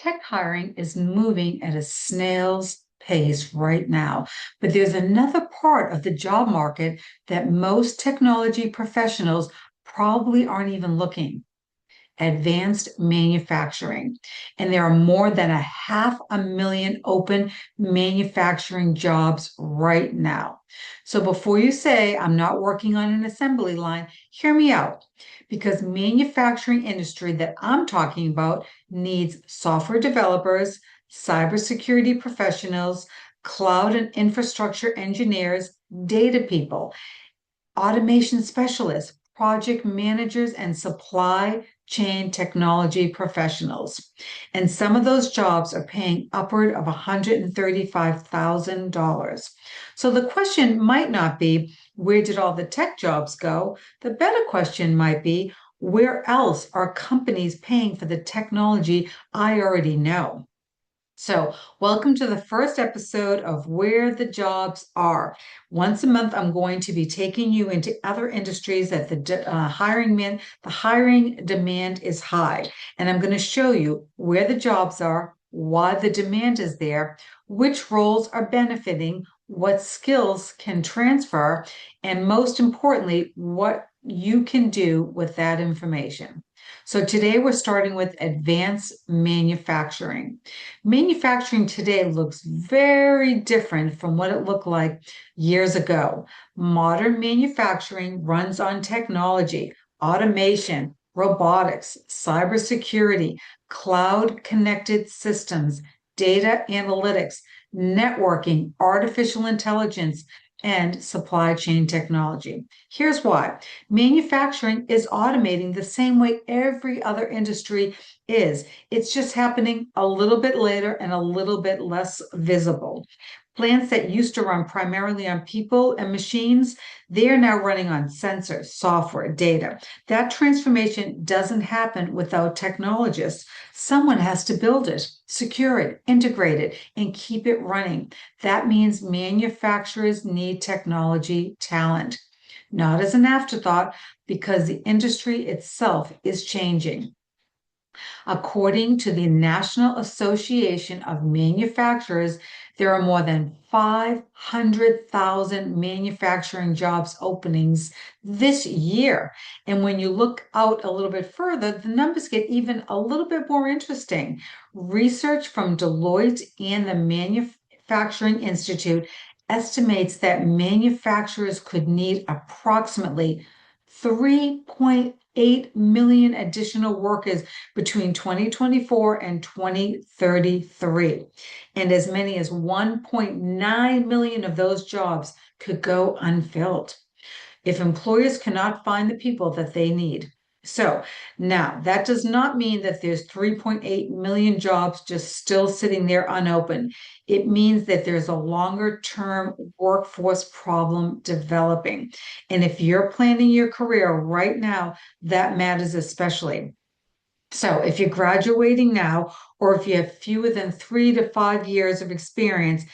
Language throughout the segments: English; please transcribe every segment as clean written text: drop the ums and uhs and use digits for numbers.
tech hiring is moving at a snail's pace right now, but there's another part of the job market that most technology professionals probably aren't even looking: advanced manufacturing. And there are more than 500,000 open manufacturing jobs right now. So before you say, I'm not working on an assembly line, hear me out. Because manufacturing industry that I'm talking about needs software developers, cybersecurity professionals, cloud and infrastructure engineers, data people, automation specialists, project managers, and supply chain technology professionals. And some of those jobs are paying upward of $135,000. So the question might not be, where did all the tech jobs go? The better question might be, where else are companies paying for the technology I already know? So, welcome to the first episode of Where the Jobs Are. Once a month, I'm going to be taking you into other industries that the hiring demand is high, and I'm going to show you where the jobs are, why the demand is there, which roles are benefiting, what skills can transfer, and most importantly, what you can do with that information. So today we're starting with advanced manufacturing. Manufacturing today looks very different from what it looked like years ago. Modern manufacturing runs on technology, automation, robotics, cybersecurity, cloud connected systems, data analytics, networking, artificial intelligence, and supply chain technology. Here's why. Manufacturing is automating the same way every other industry is. It's just happening a little bit later and a little bit less visible. Plants that used to run primarily on people and machines, they are now running on sensors, software, data. That transformation doesn't happen without technologists. Someone has to build it, secure it, integrate it, and keep it running. That means manufacturers need technology talent, not as an afterthought, because the industry itself is changing. According to the National Association of Manufacturers, there are more than 500,000 manufacturing jobs openings this year. And when you look out a little bit further, the numbers get even a little bit more interesting. Research from Deloitte and the Manufacturing Institute estimates that manufacturers could need approximately 3.8 million additional workers between 2024 and 2033. And as many as 1.9 million of those jobs could go unfilled if employers cannot find the people that they need. So now that does not mean that there's 3.8 million jobs just still sitting there unopened. It means that there's a longer term workforce problem developing. And if you're planning your career right now, that matters especially. So if you're graduating now, or if you have fewer than 3 to 5 years of experience,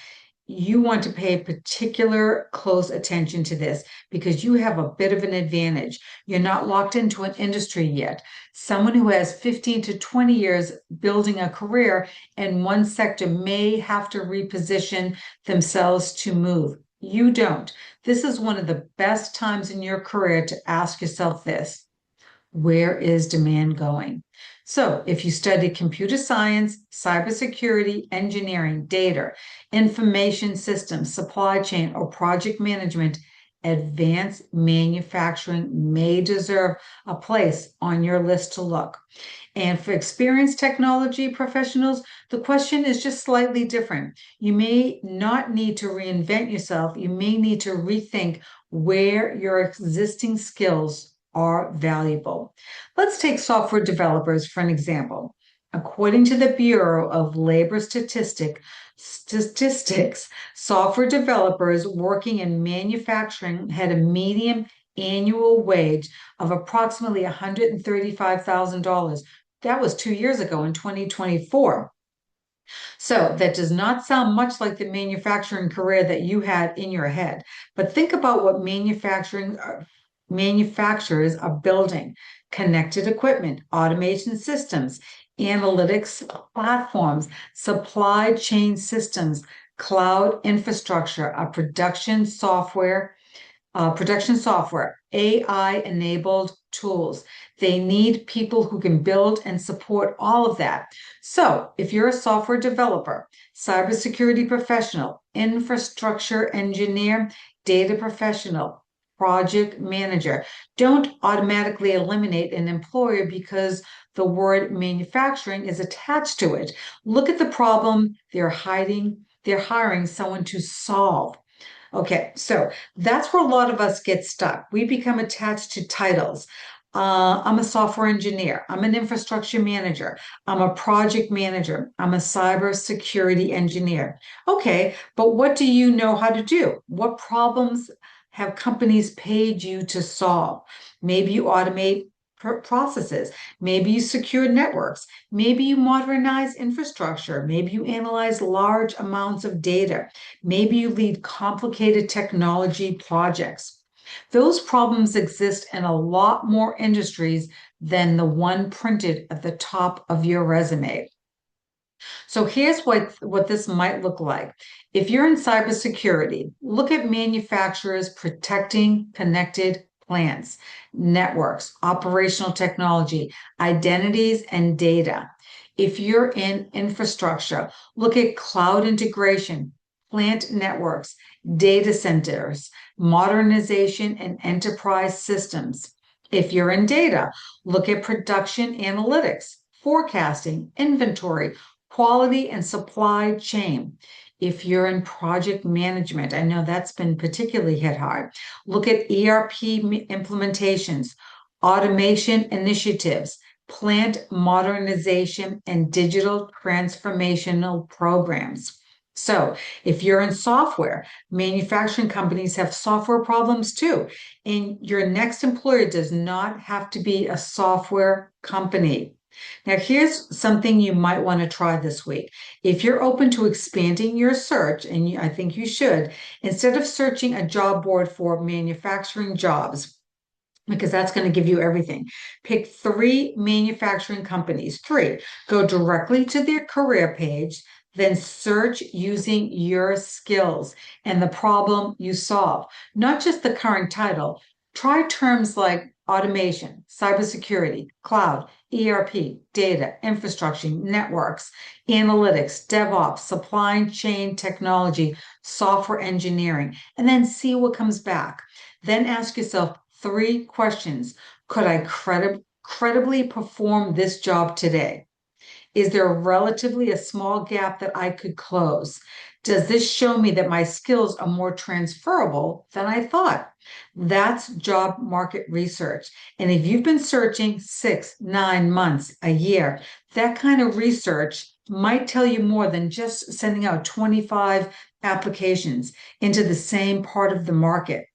you want to pay particular close attention to this because you have a bit of an advantage. You're not locked into an industry yet. Someone who has 15 to 20 years building a career in one sector may have to reposition themselves to move. You don't. This is one of the best times in your career to ask yourself this: where is demand going? So, if you study computer science, cybersecurity, engineering, data, information systems, supply chain, or project management, advanced manufacturing may deserve a place on your list to look. And for experienced technology professionals, the question is just slightly different. You may not need to reinvent yourself, you may need to rethink where your existing skills are valuable. Let's take software developers for an example. According to the Bureau of Labor Statistics, software developers working in manufacturing had a median annual wage of approximately $135,000. That was 2 years ago in 2024. So that does not sound much like the manufacturing career that you had in your head. But think about what manufacturers are building: connected equipment, automation systems, analytics platforms, supply chain systems, cloud infrastructure, production software, AI-enabled tools. They need people who can build and support all of that. So if you're a software developer, cybersecurity professional, infrastructure engineer, data professional, project manager, don't automatically eliminate an employer because the word manufacturing is attached to it. Look at the problem they're hiding. They're hiring someone to solve. Okay, so that's where a lot of us get stuck. We become attached to titles. I'm a software engineer. I'm an infrastructure manager. I'm a project manager. I'm a cybersecurity engineer. Okay, but what do you know how to do? What problems have companies paid you to solve? Maybe you automate processes. Maybe you secure networks. Maybe you modernize infrastructure. Maybe you analyze large amounts of data. Maybe you lead complicated technology projects. Those problems exist in a lot more industries than the one printed at the top of your resume. So here's what this might look like. If you're in cybersecurity, look at manufacturers protecting connected plants, networks, operational technology, identities, and data. If you're in infrastructure, look at cloud integration, plant networks, data centers, modernization, and enterprise systems. If you're in data, look at production analytics, forecasting, inventory, quality and supply chain. If you're in project management, I know that's been particularly hit hard. Look at ERP implementations, automation initiatives, plant modernization, and digital transformational programs. So, if you're in software, manufacturing companies have software problems too. And your next employer does not have to be a software company. Now, here's something you might want to try this week. If you're open to expanding your search, and I think you should, instead of searching a job board for manufacturing jobs, because that's going to give you everything. Pick three manufacturing companies, three. Go directly to their career page, then search using your skills and the problem you solve, not just the current title. Try terms like automation, cybersecurity, cloud, ERP, data, infrastructure, networks, analytics, DevOps, supply chain technology, software engineering, and then see what comes back. Then ask yourself, three questions. Could I credibly perform this job today? Is there relatively a small gap that I could close? Does this show me that my skills are more transferable than I thought? That's job market research. And if you've been searching 6, 9 months, a year, that kind of research might tell you more than just sending out 25 applications into the same part of the market.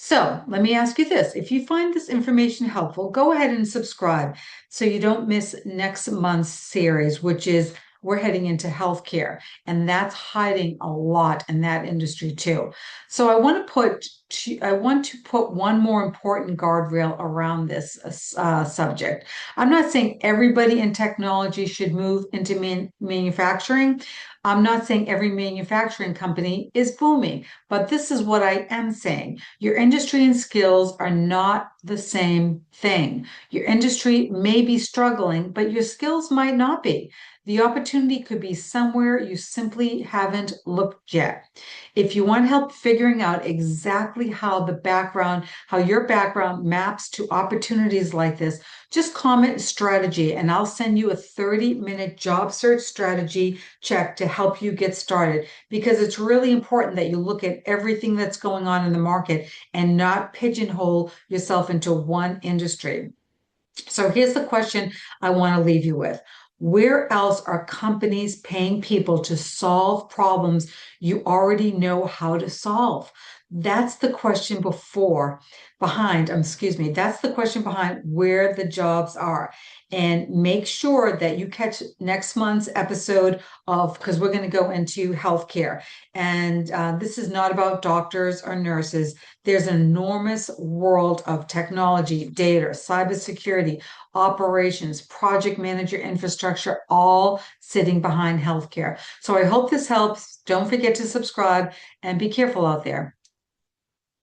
So let me ask you this. If you find this information helpful, go ahead and subscribe so you don't miss next month's series, which is we're heading into healthcare, and that's hiding a lot in that industry too. So I want to put one more important guardrail around this subject. I'm not saying everybody in technology should move into manufacturing. I'm not saying every manufacturing company is booming, but this is what I am saying. Your industry and skills are not the same thing. Your industry may be struggling, but your skills might not be. The opportunity could be somewhere you simply haven't looked yet. If you want help figuring out exactly how your background maps to opportunities like this, just comment strategy and I'll send you a 30-minute job search strategy check to help you get started because it's really important that you look at everything that's going on in the market and not pigeonhole yourself into one industry. So here's the question I want to leave you with. Where else are companies paying people to solve problems you already know how to solve? That's the question excuse me, that's the question behind where the jobs are. And make sure that you catch next month's episode because we're going to go into healthcare. And this is not about doctors or nurses. There's an enormous world of technology, data, cybersecurity, operations, project manager infrastructure, all sitting behind healthcare. So I hope this helps. Don't forget to subscribe and be careful out there.